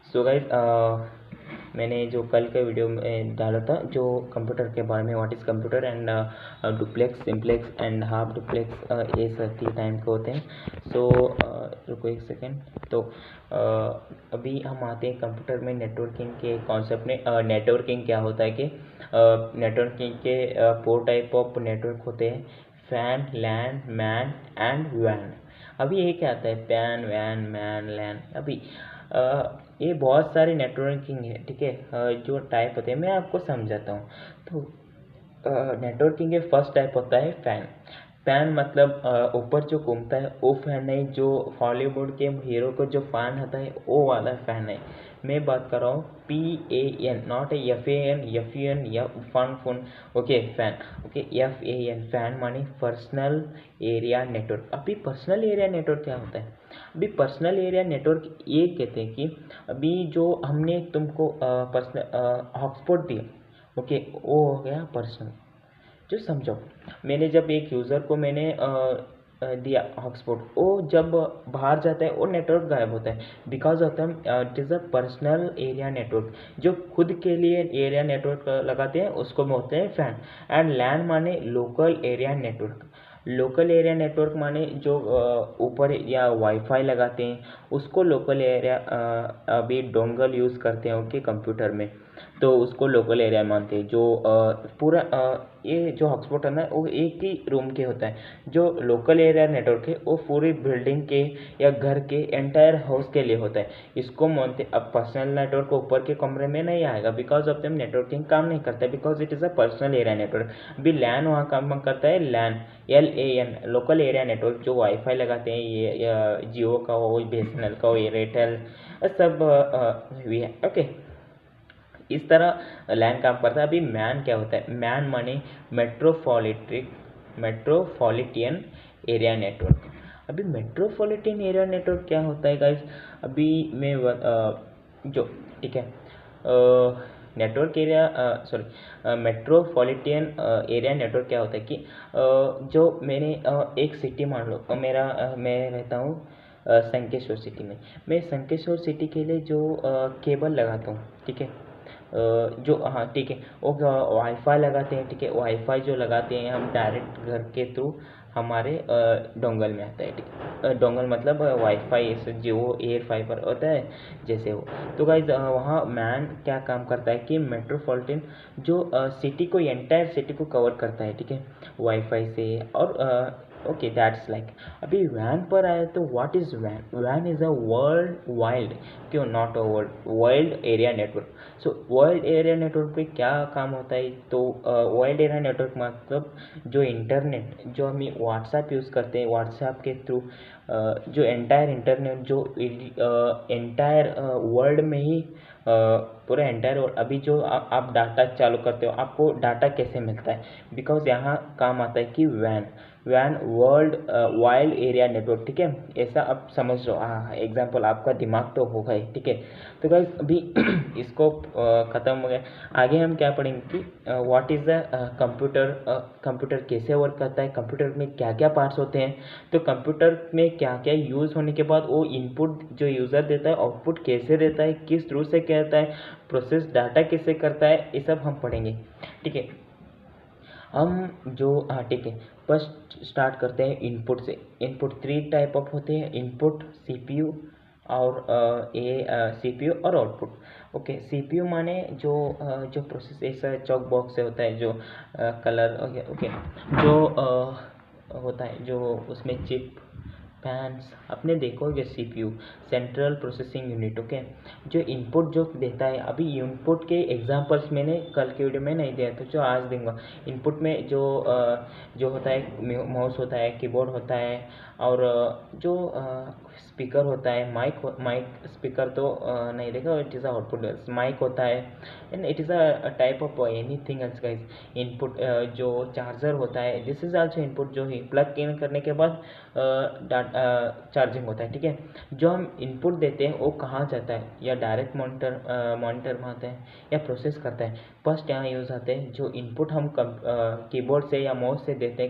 So guys मैंने जो कल के वीडियो में डाला था जो कंप्यूटर के बारे में, what is computer and duplex, simplex and half duplex, ये सब 3 टाइम के होते हैं। सो रुको एक सेकेंड। तो अभी हम आते हैं कंप्यूटर में नेटवर्किंग के कॉन्सेप्ट में। नेटवर्किंग क्या होता है कि नेटवर्किंग के 4 टाइप ऑफ नेटवर्क होते हैं, फैन, लैन, मैन एंड वैन। अभी ये क्या आता है, पैन, वैन, मैन, लैन। अभी ये बहुत सारे नेटवर्किंग है, ठीक है। जो टाइप होते हैं मैं आपको समझाता हूँ। तो नेटवर्किंग के फर्स्ट टाइप होता है फैन। फैन मतलब ऊपर जो घूमता है वो फैन है। जो हॉलीवुड के हीरो को जो फैन होता है वो वाला फैन है। मैं बात कर रहा हूँ PAN, नॉट FAN, FUN या फन फुन। Okay, fan. Okay, FAN, fan माने पर्सनल एरिया नेटवर्क। अभी पर्सनल एरिया नेटवर्क क्या होता है? अभी पर्सनल एरिया नेटवर्क ये कहते हैं कि अभी जो हमने तुमको पर्सनल हॉटस्पॉट दिया, ओके, वो हो गया पर्सनल। जो समझो, मैंने जब एक यूज़र को मैंने दिया हॉटस्पॉट, वो जब बाहर जाता है वो नेटवर्क गायब होता है। Because of them it is a personal area network. जो खुद के लिए एरिया नेटवर्क लगाते हैं उसको बोलते हैं फैन। एंड लैन माने local area network. Local area network माने जो ऊपर या वाईफाई लगाते हैं उसको लोकल एरिया, अभी डोंगल यूज़ करते हैं उनके कंप्यूटर में, तो उसको लोकल एरिया मानते हैं। जो पूरा ये जो हॉटस्पॉट है ना वो एक ही रूम के होता है। जो लोकल एरिया नेटवर्क है वो पूरी बिल्डिंग के या घर के एंटायर हाउस के लिए होता है। इसको मानते, अब पर्सनल नेटवर्क ऊपर के कमरे में नहीं आएगा, बिकॉज ऑफ देम नेटवर्किंग काम नहीं करता है, because it is a personal area network. अभी लैन वहाँ काम करता है, लैन, LAN, लोकल एरिया नेटवर्क। जो वाईफाई लगाते हैं ये जियो का हो, BSNL का हो, एयरटेल, सब भी है। ओके, इस तरह लैन काम करता है। अभी मैन क्या होता है? मैन माने मेट्रोपॉलिटियन एरिया नेटवर्क। अभी मेट्रोपॉलिटन एरिया नेटवर्क क्या होता है गाइस? अभी मैं जो, ठीक है, network area, sorry, metropolitan area network क्या होता है कि जो मैंने एक सिटी मान लो, मैं रहता हूँ संकेश्वर सिटी में। मैं संकेश्वर सिटी के लिए जो केबल लगाता हूँ, ठीक है, जो, हाँ ठीक है, वो वाईफाई लगाते हैं, ठीक है। वाईफाई जो लगाते हैं हम डायरेक्ट घर के थ्रू हमारे डोंगल में आता है, ठीक है। डोंगल मतलब वाईफाई जो एयर फाइबर होता है जैसे वो। तो गाइज वहाँ मैन क्या काम करता है कि मेट्रोपॉलिटन जो सिटी को, एंटायर सिटी को कवर करता है, ठीक है, वाईफाई से। और ओके, दैट्स लाइक। अभी वैन पर आए तो व्हाट इज़ वैन? वैन इज़ अ वर्ल्ड वाइल्ड, क्यों not a world, world area network. So world area network पे क्या काम होता है? तो वर्ल्ड एरिया नेटवर्क मतलब जो इंटरनेट, जो हम व्हाट्सएप यूज़ करते हैं, व्हाट्सएप के थ्रू जो एंटायर इंटरनेट, जो एंटायर वर्ल्ड में ही पूरा एंटायर। अभी जो आप डाटा चालू करते हो, आपको डाटा कैसे मिलता है? बिकॉज यहाँ काम आता है कि वैन, वैन वर्ल्ड वाइल्ड एरिया नेटवर्क, ठीक है। ऐसा आप समझ लो, हाँ, एग्जाम्पल आपका दिमाग तो होगा ही, ठीक है। तो गाइस अभी इसको ख़त्म हो गया। आगे हम क्या पढ़ेंगे कि what is the computer, computer कैसे वर्क करता है, कंप्यूटर में क्या क्या पार्ट्स होते हैं, तो कंप्यूटर में क्या क्या यूज़ होने के बाद वो इनपुट जो यूज़र देता है आउटपुट कैसे देता है, किस थ्रू से कहता है, प्रोसेस डाटा कैसे करता है, ये सब हम पढ़ेंगे, ठीक है। हम जो, हाँ ठीक है, फर्स्ट स्टार्ट करते हैं इनपुट से। इनपुट 3 टाइप ऑफ होते हैं, इनपुट, CPU और CPU और आउटपुट। ओके, CPU माने जो जो प्रोसेस ऐसा चॉक बॉक्स से होता है, जो कलर, ओके, जो होता है, जो उसमें चिप, फैंस, आपने देखोगे CPU, central processing unit, okay. जो इनपुट जो देता है, अभी इनपुट के एग्जांपल्स मैंने कल के वीडियो में नहीं दिया तो जो आज दूंगा। इनपुट में जो जो होता है, माउस होता है, कीबोर्ड होता है, और जो स्पीकर होता है, माइक स्पीकर तो नहीं देखा, इट इज़ आउटपुट, माइक होता है, and it is a type of anything else guys. Input जो चार्जर होता है, दिस इज आल्सो इनपुट, जो ही प्लग इन करने के बाद चार्जिंग होता है, ठीक है। जो हम इनपुट देते हैं वो कहाँ जाता है, या डायरेक्ट मॉनिटर में आता है या प्रोसेस करता है। फर्स्ट यहाँ यूज़ आते हैं जो इनपुट हम कीबोर्ड से या माउस से देते हैं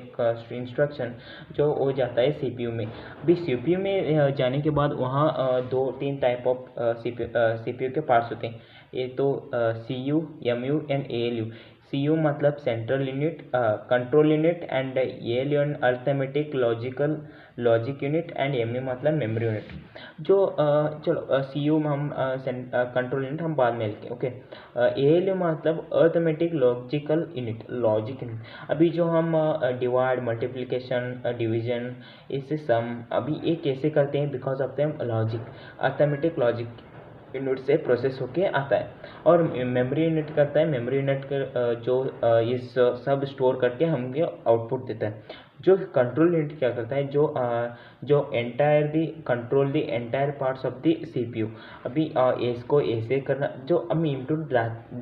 इंस्ट्रक्शन, जो हो जाता है सीपीयू में। अभी सीपीयू में जाने के बाद वहाँ 2-3 टाइप ऑफ सीपीयू के पार्ट्स होते हैं। ये तो CU, MU and ALU. CU मतलब central unit, control unit, and ALU arithmetic logic unit, and MU मतलब मेमोरी यूनिट। जो चलो सीयू में हम कंट्रोल यूनिट हम बाद में लिखें, ओके। एएलयू मतलब अर्थमेटिक लॉजिक यूनिट। अभी जो हम डिवाइड, मल्टीप्लिकेशन, डिवीजन, इससे सम, अभी ये कैसे करते हैं, because of the logic, arithmetic logic unit से प्रोसेस होके आता है। और मेमोरी यूनिट करता है, मेमोरी यूनिट जो इस सब स्टोर करके हमें आउटपुट देता है। जो कंट्रोल यूनिट क्या करता है, जो entirely control the entire parts of the CPU. अभी इसको ऐसे करना, जो अब इनपुट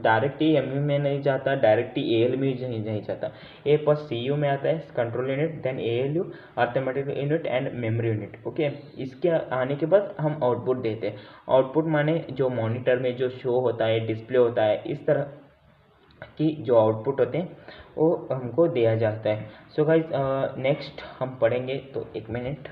डायरेक्ट ही एमयू में नहीं जाता, डायरेक्ट ही एएलयू में नहीं जाता, ये फर्स्ट सीयू में आता है, control unit, then ALU, arithmetic unit and memory unit, okay. इसके आने के बाद हम आउटपुट देते हैं। आउटपुट माने जो मॉनिटर में जो शो होता है, डिस्प्ले होता है, इस तरह की जो आउटपुट होते हैं वो हमको दिया जाता है। सो गाइज नेक्स्ट हम पढ़ेंगे, तो 1 मिनट।